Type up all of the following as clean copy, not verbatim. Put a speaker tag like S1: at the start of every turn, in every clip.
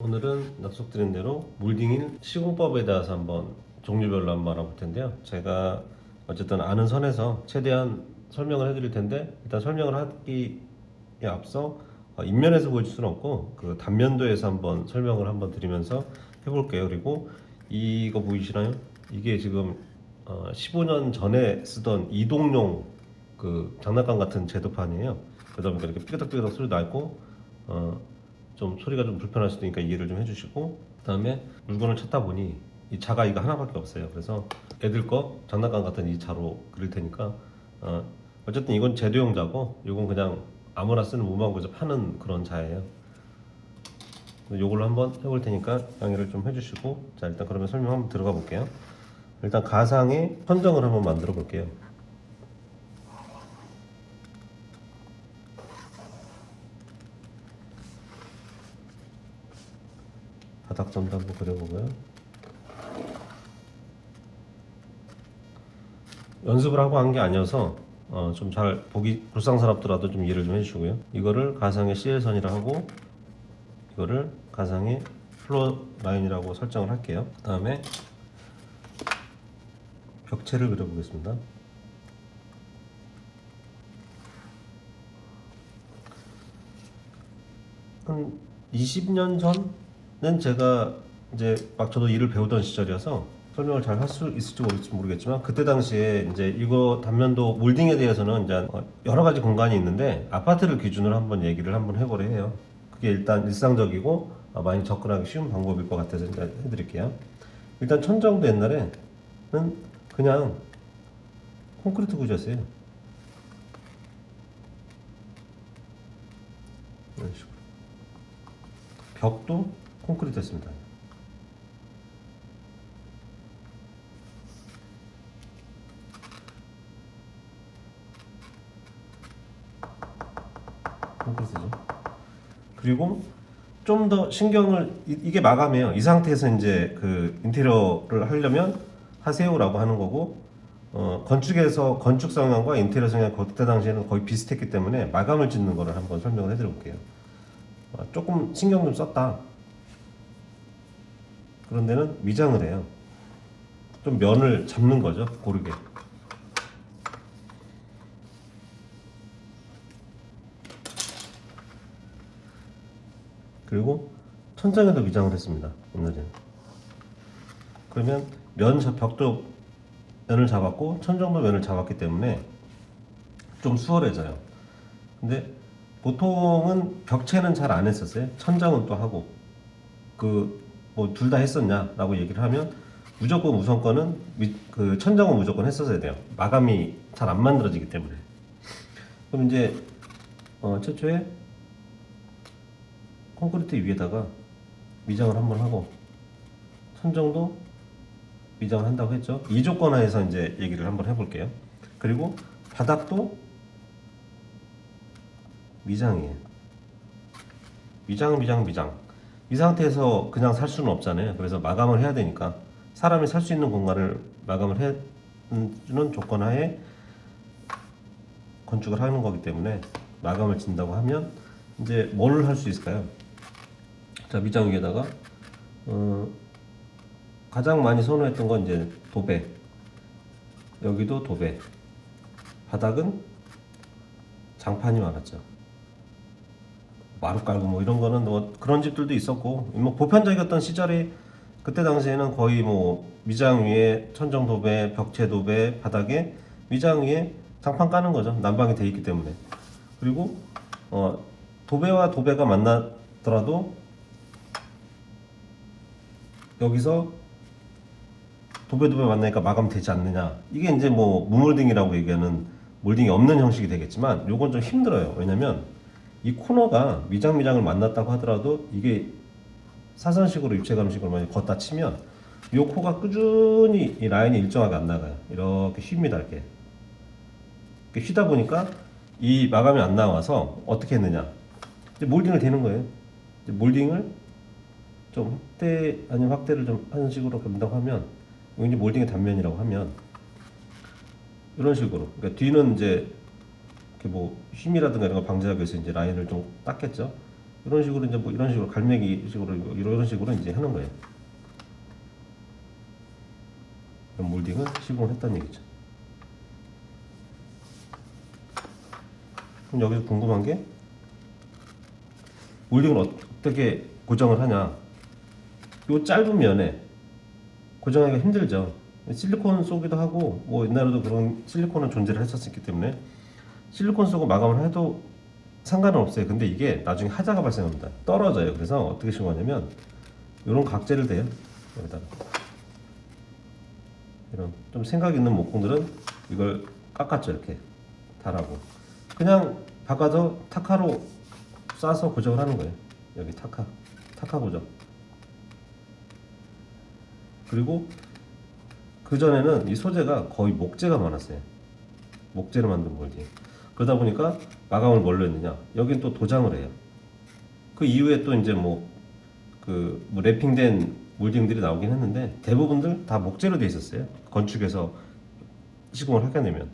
S1: 오늘은 약속드린 대로 몰딩인 시공법에 대해서 한번 종류별로 한번 알아볼 텐데요. 제가 어쨌든 아는 선에서 최대한 설명을 해드릴 텐데, 일단 설명을 하기에 앞서 인면에서 보여줄 수는 없고 그 단면도에서 한번 설명을 한번 드리면서 해볼게요. 그리고 이거 보이시나요? 이게 지금 15년 전에 쓰던 이동용 그 장난감 같은 제도판이에요. 그러다 보니까 이렇게 삐그덕삐그덕 소리 나고 좀 소리가 좀 불편할 수도 있으니까 이해를 좀 해주시고, 그다음에 물건을 찾다 보니 이 자가 이거 하나밖에 없어요. 그래서 애들 거 장난감 같은 이 자로 그릴 테니까 어쨌든 이건 제도용 자고 이건 그냥 아무나 쓰는 문방구에서 파는 그런 자예요. 요걸로 한번 해볼 테니까 양해를 좀 해주시고, 자 일단 그러면 설명 한번 들어가 볼게요. 일단 가상의 선정을 한번 만들어 볼게요. 바닥점도 한번 그려보고요. 연습을 하고 한 게 아니어서 좀 잘 보기 불상사납더라도 좀 이해를 좀 해주시고요. 이거를 가상의 CL선이라 하고 이거를 가상의 플로어 라인이라고 설정을 할게요. 그 다음에 벽체를 그려보겠습니다. 한 20년 전은 제가 이제 막 저도 일을 배우던 시절이어서 설명을 잘 할 수 있을지 모르겠지만, 그때 당시에 이제 이거 단면도 몰딩에 대해서는 이제 여러 가지 공간이 있는데 아파트를 기준으로 한번 얘기를 한번 해보려 해요. 그게 일단 일상적이고 많이 접근하기 쉬운 방법일 것 같아서 일단 해드릴게요. 일단 천정도 옛날에는 그냥 콘크리트 구조였어요. 이런 식으로. 벽도 콘크리트였습니다. 콘크리트죠. 그리고 좀 더 신경을 이게 마감이에요. 이 상태에서 이제 그 인테리어를 하려면 하세요라고 하는 거고, 건축에서 건축 성향과 인테리어 성향 그때 당시에는 거의 비슷했기 때문에 마감을 짓는 거를 한번 설명을 해드려볼게요. 조금 신경 좀 썼다. 그런 데는 미장을 해요. 좀 면을 잡는 거죠, 고르게. 그리고 천장에도 미장을 했습니다, 오늘은. 그러면 벽도 면을 잡았고 천정도 면을 잡았기 때문에 좀 수월해져요. 근데 보통은 벽체는 잘 안 했었어요. 천장은 또 하고, 그 뭐 둘 다 했었냐라고 얘기를 하면 무조건 우선권은 그 천장은 무조건 했었어야 돼요. 마감이 잘 안 만들어지기 때문에. 그럼 이제 최초에 콘크리트 위에다가 미장을 한번 하고, 천정도 미장을 한다고 했죠. 이 조건 하에서 이제 얘기를 한번 해볼게요. 그리고 바닥도 미장이에요. 미장. 이 상태에서 그냥 살 수는 없잖아요. 그래서 마감을 해야 되니까 사람이 살 수 있는 공간을 마감을 해주는 조건 하에 건축을 하는 거기 때문에 마감을 진다고 하면 이제 뭘 할 수 있을까요? 자, 미장 위에다가 가장 많이 선호했던 건 이제 도배. 여기도 도배. 바닥은 장판이 많았죠. 마루 깔고 뭐 이런 거는 뭐 그런 집들도 있었고, 뭐 보편적이었던 시절이 그때 당시에는 거의 뭐 미장 위에 천정 도배, 벽체 도배, 바닥에 미장 위에 장판 까는 거죠. 난방이 돼 있기 때문에. 그리고 도배와 도배가 만나더라도 여기서 도배 만나니까 마감되지 않느냐. 이게 이제 뭐 무몰딩이라고 얘기하는 몰딩이 없는 형식이 되겠지만, 요건 좀 힘들어요. 왜냐면 이 코너가 미장을 만났다고 하더라도 이게 사선식으로 입체감식으로 많이 걷다 치면 이 코가 꾸준히 이 라인이 일정하게 안 나가요. 이렇게 휩니다. 이렇게 휘다 보니까 이 마감이 안 나와서 어떻게 했느냐, 이제 몰딩을 되는 거예요. 이제 몰딩을 좀 확대 아니면 확대를 좀 하는 식으로 간다고 하면, 이제 몰딩의 단면이라고 하면 이런 식으로, 그러니까 뒤는 이제 이렇게 뭐 쉼이라든가 이런 걸 방지하기 위해서 이제 라인을 좀 닦겠죠. 이런 식으로 이제 뭐 이런 식으로 갈매기 식으로 이런 식으로 이제 하는 거예요. 이런 몰딩을 시공을 했다는 얘기죠. 그럼 여기서 궁금한 게 몰딩을 어떻게 고정을 하냐? 요 짧은 면에 고정하기가 힘들죠. 실리콘 쏘기도 하고 뭐 옛날에도 그런 실리콘은 존재를 했었기 때문에 실리콘 쏘고 마감을 해도 상관은 없어요. 근데 이게 나중에 하자가 발생합니다. 떨어져요. 그래서 어떻게 시공하냐면 이런 각재를 대요. 여기다가 이런 좀 생각 있는 목공들은 이걸 깎았죠. 이렇게 달하고 그냥 박아서 타카로 쏴서 고정을 하는 거예요. 여기 타카 고정. 그리고 그 전에는 이 소재가 거의 목재가 많았어요. 목재로 만든 몰딩. 그러다 보니까 마감을 뭘로 했느냐? 여긴 또 도장을 해요. 그 이후에 또 이제 뭐 랩핑된 몰딩들이 나오긴 했는데 대부분들 다 목재로 돼 있었어요. 건축에서 시공을 하게 되면.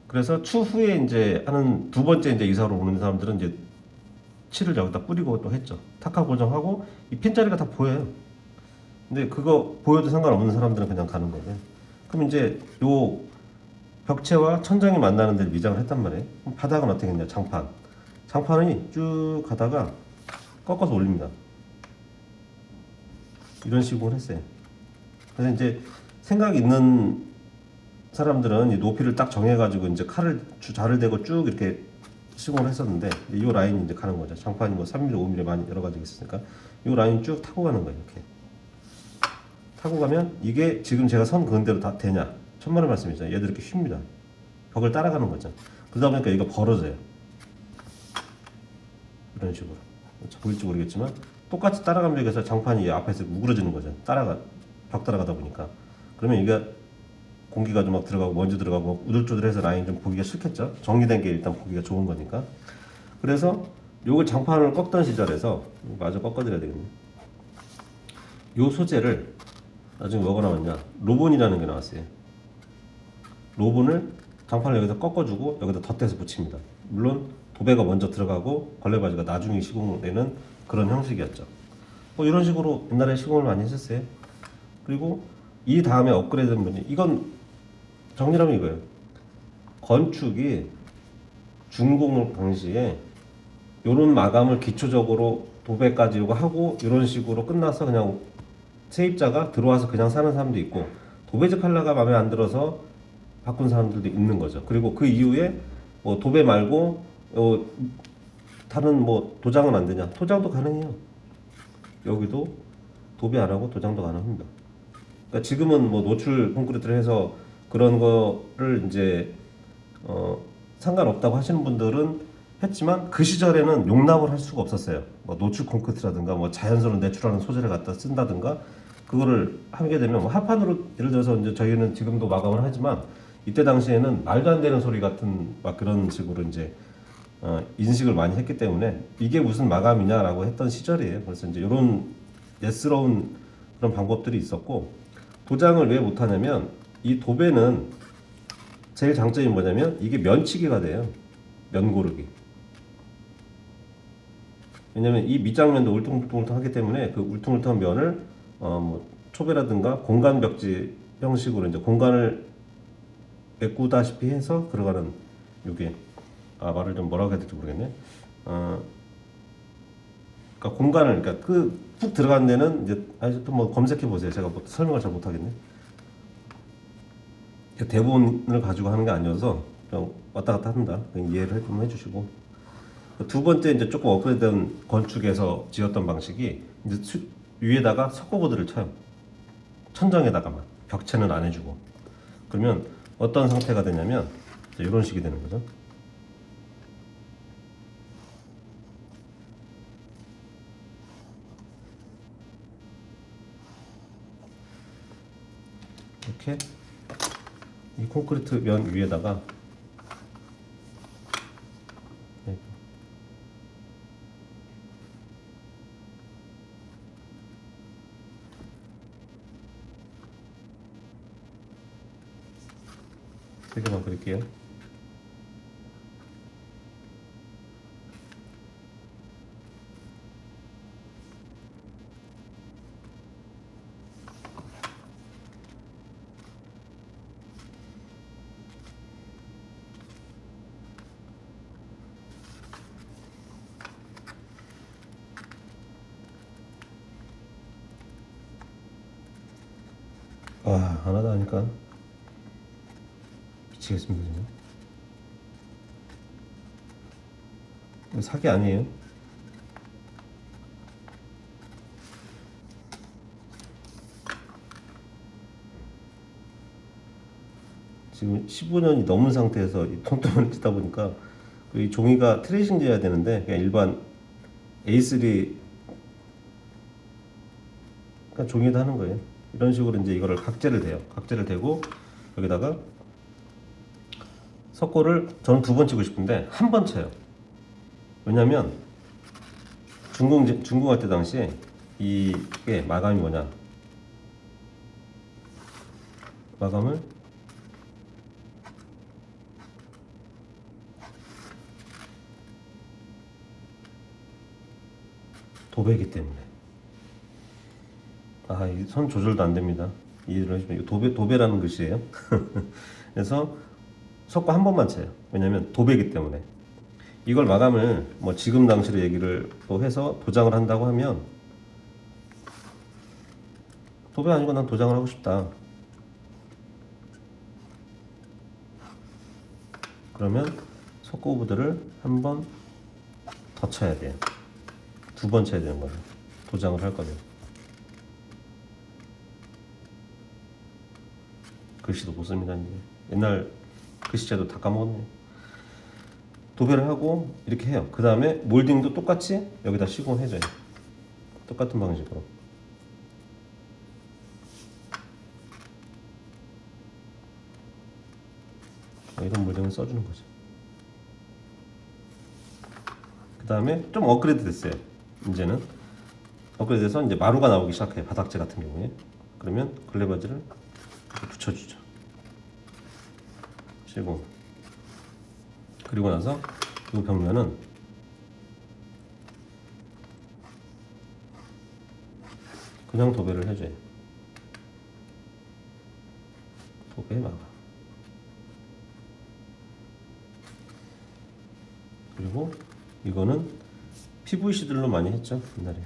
S1: 그래서 추후에 이제 하는 두 번째 이제 이사로 오는 사람들은 이제 칠을 여기다 뿌리고 또 했죠. 타카 고정하고 이 핀자리가 다 보여요. 근데 그거 보여도 상관없는 사람들은 그냥 가는 거고요. 그럼 이제 요 벽체와 천장이 만나는 데를 미장을 했단 말이에요. 그럼 바닥은 어떻게 했냐? 장판이 쭉 가다가 꺾어서 올립니다. 이런 식으로 했어요. 그래서 이제 생각 있는 사람들은 이 높이를 딱 정해가지고 이제 칼을 자를 대고 쭉 이렇게 시공을 했었는데 이 라인이 이제 가는 거죠. 장판이 뭐 3mm, 5mm 많이 여러 가지가 있으니까 이 라인 쭉 타고 가는 거예요. 이렇게 타고 가면 이게 지금 제가 선 그은 대로 다 되냐? 천만의 말씀이죠. 얘들 이렇게 휩니다. 벽을 따라가는 거죠. 그러다 보니까 이거 벌어져요. 이런 식으로 보일지 모르겠지만 똑같이 따라가면 여기서 장판이 앞에서 우그러지는 거죠. 벽 따라가다 보니까 그러면 이게 공기가 좀 막 들어가고 먼지 들어가고 우들쭈들해서 라인 좀 보기가 싫겠죠. 정리된 게 일단 보기가 좋은 거니까. 그래서 요걸 장판을 꺾던 시절에서 마저 꺾어드려야 되겠네. 요 소재를 나중에 뭐가 나왔냐? 로본이라는 게 나왔어요. 로본을 장판을 여기다 꺾어주고 여기다 덧대서 붙입니다. 물론 도배가 먼저 들어가고 걸레바지가 나중에 시공되는 그런 형식이었죠. 뭐 이런 식으로 옛날에 시공을 많이 했었어요. 그리고 이 다음에 업그레이드된 분이 이건 정리하면 이거예요. 건축이 준공 당시에 이런 마감을 기초적으로 도배까지 하고 이런 식으로 끝나서 그냥 세입자가 들어와서 그냥 사는 사람도 있고 도배지 컬러가 마음에 안 들어서 바꾼 사람들도 있는 거죠. 그리고 그 이후에 뭐 도배 말고 다른 뭐 도장은 안 되냐? 도장도 가능해요. 여기도 도배 안 하고 도장도 가능합니다. 그러니까 지금은 뭐 노출 콘크리트를 해서 그런 거를 이제 상관없다고 하시는 분들은 했지만 그 시절에는 용납을 할 수가 없었어요. 뭐 노출 콘크리트라든가 뭐 자연스러운 내추럴한 소재를 갖다 쓴다든가 그거를 하게 되면 뭐 합판으로 예를 들어서 이제 저희는 지금도 마감을 하지만 이때 당시에는 말도 안 되는 소리 같은 막 그런 식으로 이제 인식을 많이 했기 때문에 이게 무슨 마감이냐라고 했던 시절이에요. 그래서 이제 이런 예스러운 그런 방법들이 있었고 도장을 왜 못하냐면 이 도배는 제일 장점이 뭐냐면 이게 면치기가 돼요. 면 고르기. 왜냐면 이 밑장면도 울퉁불퉁하기 때문에 그 울퉁불퉁한 면을 뭐 초배라든가 공간 벽지 형식으로 이제 공간을 메꾸다시피 해서 들어가는 요게 말을 좀 뭐라고 해야 될지 모르겠네. 그러니까 공간을 그러니까 그 푹 들어간 데는 이제 또 뭐 검색해 보세요. 제가 뭐 설명을 잘 못하겠네. 대본을 가지고 하는 게 아니어서 그냥 왔다 갔다 합니다. 이해를 좀 해주시고 두 번째 이제 조금 업그레이드된 건축에서 지었던 방식이 이제 위에다가 석고보드를 쳐요. 천장에다가만 벽체는 안 해주고 그러면 어떤 상태가 되냐면 이런 식이 되는 거죠. 이렇게 이 콘크리트 면 위에다가 세 개만 그릴게요. 와, 하나도 하니까 미치겠습니다 지금. 이거 사기 아니에요? 지금 15년이 넘은 상태에서 이 톤톤을 치다 보니까 이 종이가 트레이싱 돼야 되는데 그냥 일반 A3 그냥 종이에다 하는 거예요. 이런 식으로 이제 이거를 각재를 대요. 각재를 대고 여기다가 석고를 저는 2번 치고 싶은데 한 번 쳐요. 왜냐면 준공할 때 당시에 이게 마감이 뭐냐? 마감을 도배기 때문에 이 선 조절도 안 됩니다. 이해를 해주시면 이거 도배라는 글씨예요. 그래서 석고 한 번만 쳐요. 왜냐면 도배기 때문에 이걸 마감을 뭐 지금 당시로 얘기를 또 해서 도장을 한다고 하면 도배 아니고 난 도장을 하고 싶다. 그러면 석고보드를 한 번 더 쳐야 돼요. 2번 쳐야 되는 거죠. 도장을 할 거면. 글씨도 못 씁니다 이제. 옛날 글씨체도 다 까먹었네. 도배를 하고 이렇게 해요. 그 다음에 몰딩도 똑같이 여기다 시공해줘요. 똑같은 방식으로. 이런 몰딩을 써주는 거죠. 그 다음에 좀 업그레이드 됐어요. 이제는 업그레이드 돼서 이제 마루가 나오기 시작해요. 바닥재 같은 경우에. 그러면 글레바지를 이렇게 붙여주죠. 시공. 그리고 나서 이 벽면은 그냥 도배를 해줘요. 도배 마감. 그리고 이거는 PVC들로 많이 했죠 옛날에.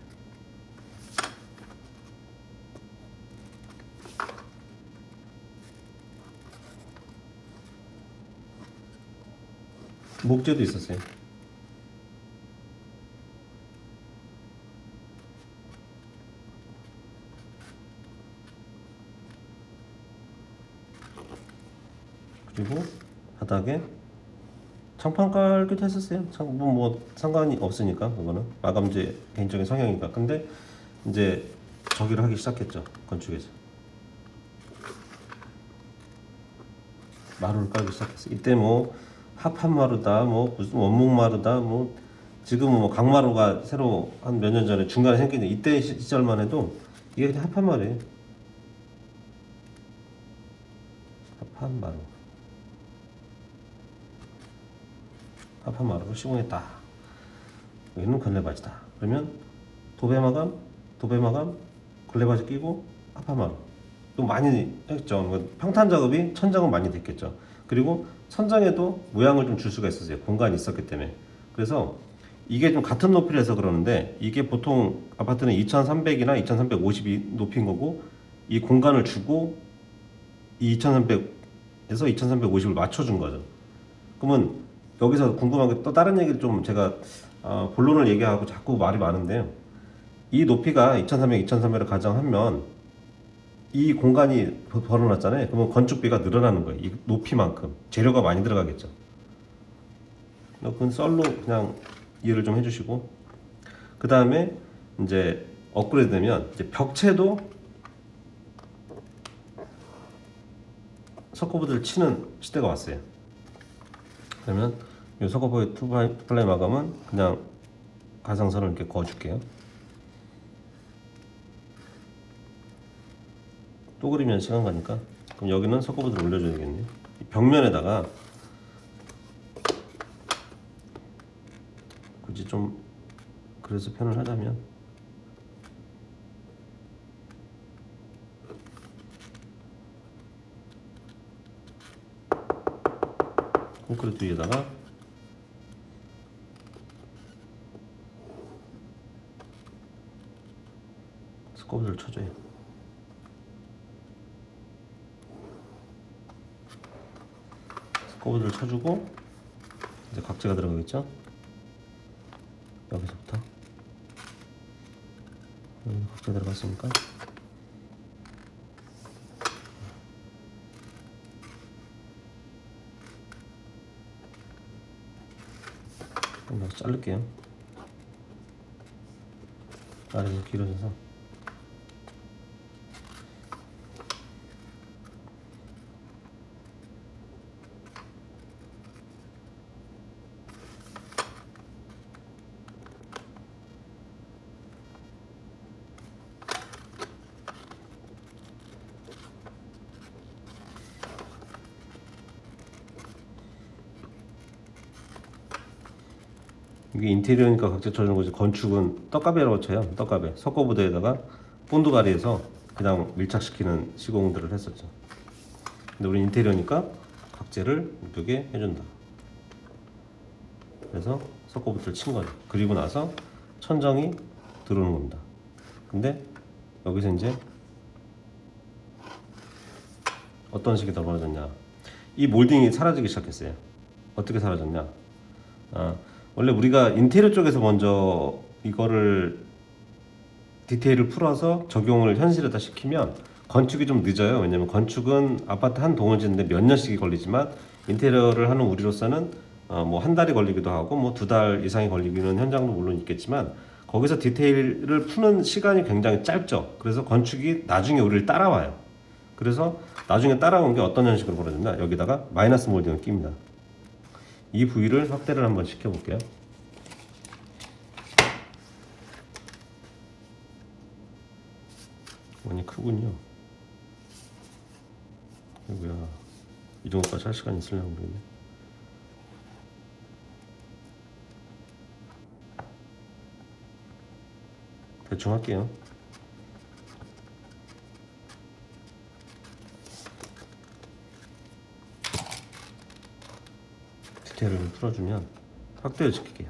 S1: 목재도 있었어요. 그리고 바닥에 장판 깔기도 했었어요. 뭐 상관이 없으니까 그거는 마감재 개인적인 성향이니까. 근데 이제 저기를 하기 시작했죠 건축에서. 마루를 깔기 시작했어요. 이때 뭐 합판 마루다, 뭐 무슨 원목 마루다, 뭐 지금은 뭐 강마루가 새로 한 몇 년 전에 중간에 생긴 이때 시절만 해도 이게 그냥 합판 마루예요. 합판 마루. 합판 마루를 시공했다. 여기는 걸레바지다. 그러면 도배마감, 걸레바지 끼고 합판 마루. 또 많이 했죠. 평탄 작업이 천장은 많이 됐겠죠. 그리고 천장에도 모양을 좀 줄 수가 있었어요. 공간이 있었기 때문에. 그래서 이게 좀 같은 높이를 해서 그러는데 이게 보통 아파트는 2300이나 2350이 높이인 거고 이 공간을 주고 이 2300에서 2350을 맞춰준 거죠. 그러면 여기서 궁금한 게 또 다른 얘기를 좀 제가 본론을 얘기하고 자꾸 말이 많은데요. 이 높이가 2300, 2300을 가정하면 이 공간이 벌어놨잖아요. 그러면 건축비가 늘어나는 거예요. 이 높이만큼 재료가 많이 들어가겠죠. 그건 썰로 그냥 이해를 좀 해주시고 그 다음에 이제 업그레이드되면 이제 벽체도 석고보드를 치는 시대가 왔어요. 그러면 이 석고보드 투플라이 마감은 그냥 가상선을 이렇게 그어줄게요. 또 그리면 시간 가니까. 그럼 여기는 석고보드를 올려줘야 되겠네요. 벽면에다가 굳이 좀 그래서 표현을 하자면 콘크리트 위에다가 석고보드를 쳐줘요. 거부들을 쳐주고 이제 각재가 들어가겠죠. 여기서부터 여기 각재 들어갔으니까 한번 자를게요. 아래로 길어져서 이게 인테리어니까 각재 쳐주는 거지. 건축은 떡가베라고 쳐요. 떡가베 석고부대에다가 본드가리에서 그냥 밀착시키는 시공들을 했었죠. 근데 우리 인테리어니까 각재를 이쁘게 해준다. 그래서 석고부대를 친 거죠. 그리고 나서 천정이 들어오는 겁니다. 근데 여기서 이제 어떤 식이 더 벌어졌냐, 이 몰딩이 사라지기 시작했어요. 어떻게 사라졌냐, 원래 우리가 인테리어 쪽에서 먼저 이거를 디테일을 풀어서 적용을 현실에다 시키면 건축이 좀 늦어요. 왜냐면 건축은 아파트 한 동을 짓는데 몇 년씩이 걸리지만 인테리어를 하는 우리로서는 뭐 한 달이 걸리기도 하고 뭐 2달 이상이 걸리기는 현장도 물론 있겠지만 거기서 디테일을 푸는 시간이 굉장히 짧죠. 그래서 건축이 나중에 우리를 따라와요. 그래서 나중에 따라온 게 어떤 형식으로 벌어졌냐, 여기다가 마이너스 몰딩을 낍니다. 이 부위를 확대를 한번 시켜볼게요. 많이 크군요. 아이고야, 이 정도까지 할 시간이 있으려나 모르겠네. 대충 할게요. 디테일을 좀 풀어주면 확대를 시킬게요.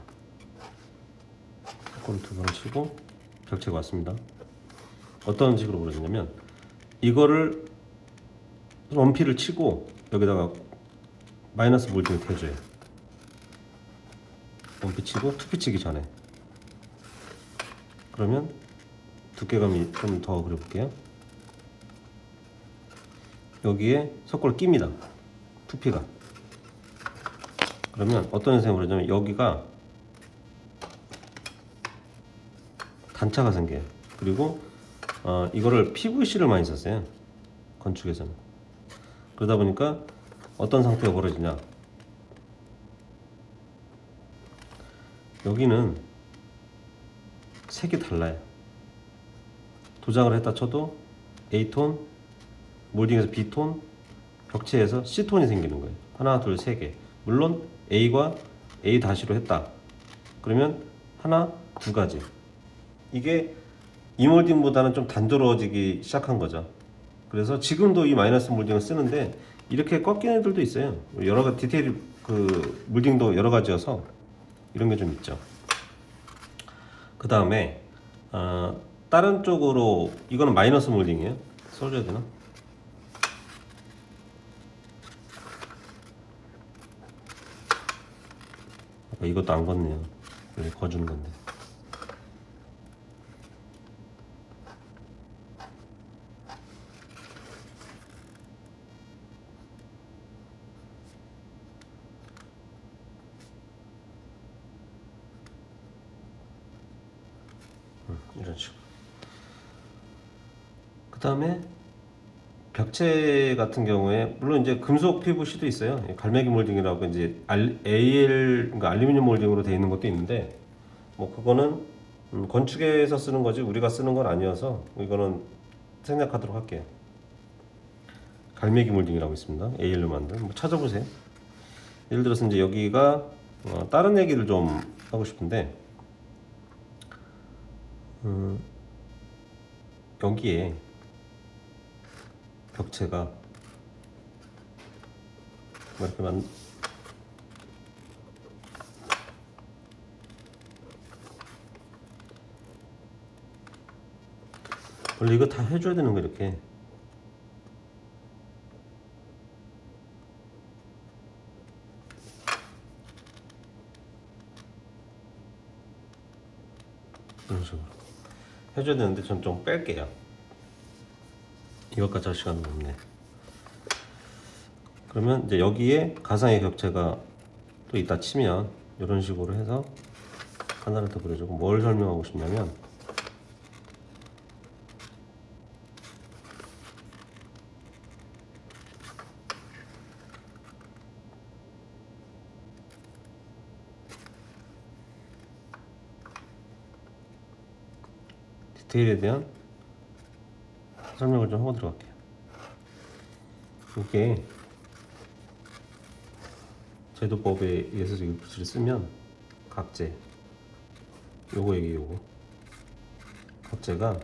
S1: 코를 2번 치고 벽체가 왔습니다. 어떤 식으로 벌어지냐면 이거를 원피를 치고 여기다가 마이너스 몰딩을 대줘요. 원피 치고 투피 치기 전에. 그러면 두께감이 좀 더 그려볼게요. 여기에 석고를 낍니다. 투피가. 그러면 어떤 현상이 벌어지냐면 여기가 단차가 생겨요. 그리고 이거를 PVC를 많이 썼어요. 건축에서는. 그러다 보니까 어떤 상태가 벌어지냐, 여기는 색이 달라요. 도장을 했다 쳐도 A톤, 몰딩에서 B톤, 벽체에서 C톤이 생기는 거예요. 하나, 둘, 세 개. 물론 A과 A-로 했다. 그러면 하나, 두 가지. 이게 이 몰딩보다는 좀 단조로워지기 시작한 거죠. 그래서 지금도 이 마이너스 몰딩을 쓰는데 이렇게 꺾이는 애들도 있어요. 여러 가지 디테일 그 몰딩도 여러 가지여서 이런 게 좀 있죠. 그 다음에 다른 쪽으로 이거는 마이너스 몰딩이에요. 써줘야 되나? 이것도 안 걷네요. 여기 거주는 건데. 이런 식으로. 그 다음에 벽체 같은 경우에 물론 이제 금속 PVC도 있어요. 갈매기 몰딩이라고 이제 AL, 그러니까 알루미늄 몰딩으로 되어 있는 것도 있는데 뭐 그거는 건축에서 쓰는 거지 우리가 쓰는 건 아니어서 이거는 생략하도록 할게요. 갈매기 몰딩이라고 있습니다. AL로 만든. 뭐 찾아보세요. 예를 들어서 이제 여기가 다른 얘기를 좀 하고 싶은데 여기에 벽체가 뭐 이렇게 원래 이거 다 해줘야 되는 거 이렇게. 해줘야 되는데 전 좀 뺄게요. 이것까지 할 시간은 없네. 그러면 이제 여기에 가상의 격체가 또 있다 치면 이런 식으로 해서 하나를 더 그려주고, 뭘 설명하고 싶냐면 디테일에 대한 설명을 좀 하고 들어갈게요. 이게 제도법에 의해서 이 글씨를 쓰면 각재, 요거 얘기 요거 각재가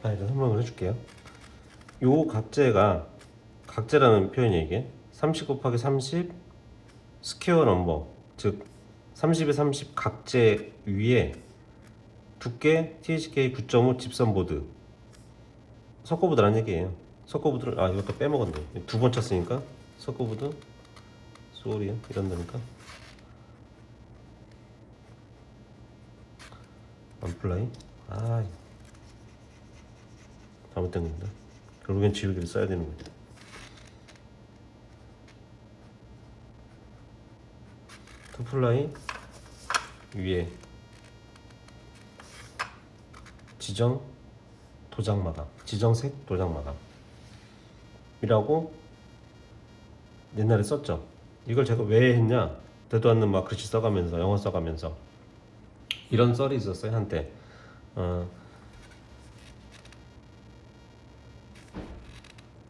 S1: 일단 설명을 해줄게요. 요 각재가, 각재라는 표현이 이게 30 곱하기 30 스퀘어 넘버, 즉 30에 30 각재 위에 두께 THK 9.5 집선 보드, 석고보드라는 얘기예요. 석고보드를 이것도 빼먹었네. 두 번 쳤으니까 석고보드 쏘리요 이런다니까. 언플라이 잘못된 겁니다. 결국엔 지우개를 써야 되는 거죠. 투플라이 위에 지정 도장 마감, 지정색 도장 마감이라고 옛날에 썼죠. 이걸 제가 왜 했냐? 되도 않는 막 글씨 써가면서, 영어 써가면서 이런 썰이 있었어요 한때.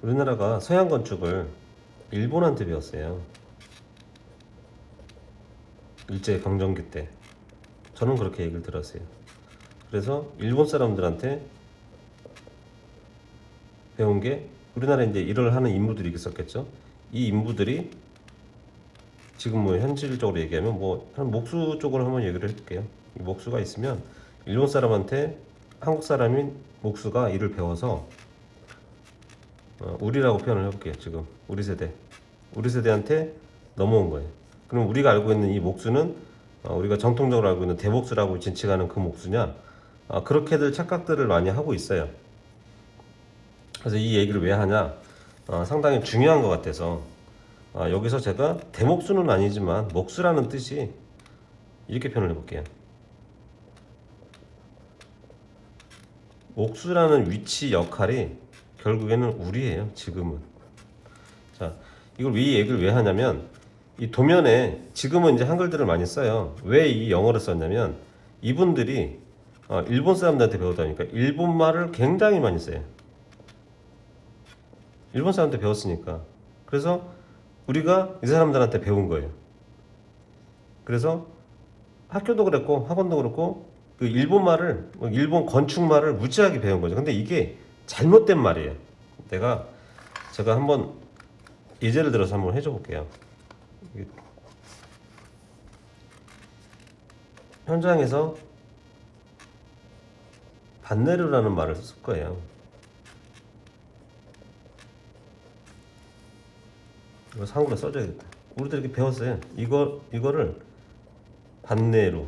S1: 우리나라가 서양 건축을 일본한테 배웠어요. 일제 강점기 때. 저는 그렇게 얘기를 들었어요. 그래서 일본 사람들한테 배운 게, 우리나라에 이제 일을 하는 인부들이 있었겠죠. 이 인부들이 지금 뭐 현실적으로 얘기하면 한 목수 쪽으로 한번 얘기를 해볼게요. 이 목수가 있으면 일본 사람한테 한국 사람인 목수가 일을 배워서, 우리라고 표현을 해볼게요. 지금 우리 세대한테 넘어온 거예요. 그럼 우리가 알고 있는 이 목수는 우리가 정통적으로 알고 있는 대목수라고 진칭하는 그 목수냐? 그렇게들 착각들을 많이 하고 있어요. 그래서 이 얘기를 왜 하냐? 상당히 중요한 것 같아서 여기서 제가 대목수는 아니지만 목수라는 뜻이 이렇게 표현을 해볼게요. 목수라는 위치 역할이 결국에는 우리예요. 지금은. 자, 이걸 이 얘기를 왜 하냐면 이 도면에 지금은 이제 한글들을 많이 써요. 왜 이 영어를 썼냐면 이분들이 일본 사람들한테 배우다 보니까 일본 말을 굉장히 많이 써요. 일본 사람한테 배웠으니까. 그래서 우리가 이 사람들한테 배운 거예요. 그래서 학교도 그랬고 학원도 그렇고 그 일본 말을 일본 건축 말을 무지하게 배운 거죠. 근데 이게 잘못된 말이에요. 제가 한번 예제를 들어서 한번 해줘 볼게요. 현장에서 반네르라는 말을 쓸 거예요. 이거 한글에 써줘야겠다. 우리들 이렇게 배웠어요. 이거를 반네루.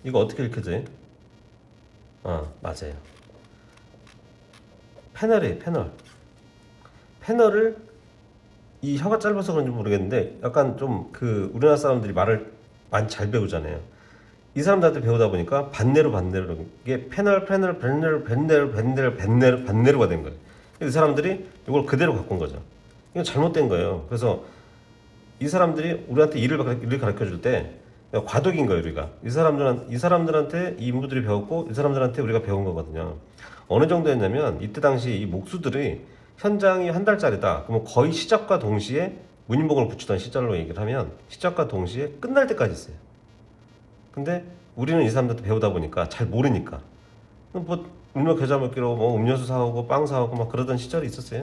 S1: 이거 어떻게 읽혀져요? 맞아요. 패널이에요, 패널. 패널을 이 혀가 짧아서 그런지 모르겠는데 약간 좀 그 우리나라 사람들이 말을 많이 잘 배우잖아요. 이 사람들한테 배우다 보니까 반네루 이게 패널 반네루가 된 거예요. 이 사람들이 이걸 그대로 갖고 온 거죠. 이건 잘못된 거예요. 그래서 이 사람들이 우리한테 일을 가르쳐 줄 때 과도기인 거예요. 우리가 이 사람들한테 이 인부들이 배웠고 이 사람들한테 우리가 배운 거거든요. 어느 정도였냐면 이때 당시 이 목수들이 현장이 한 달짜리다. 그러면 거의 시작과 동시에 문인복을 붙이던 시절로 얘기를 하면 시작과 동시에 끝날 때까지 있어요. 근데 우리는 이 사람들한테 배우다 보니까 잘 모르니까 뭐 울며 겨자 먹기로 뭐 음료수 사오고 빵 사오고 막 그러던 시절이 있었어요.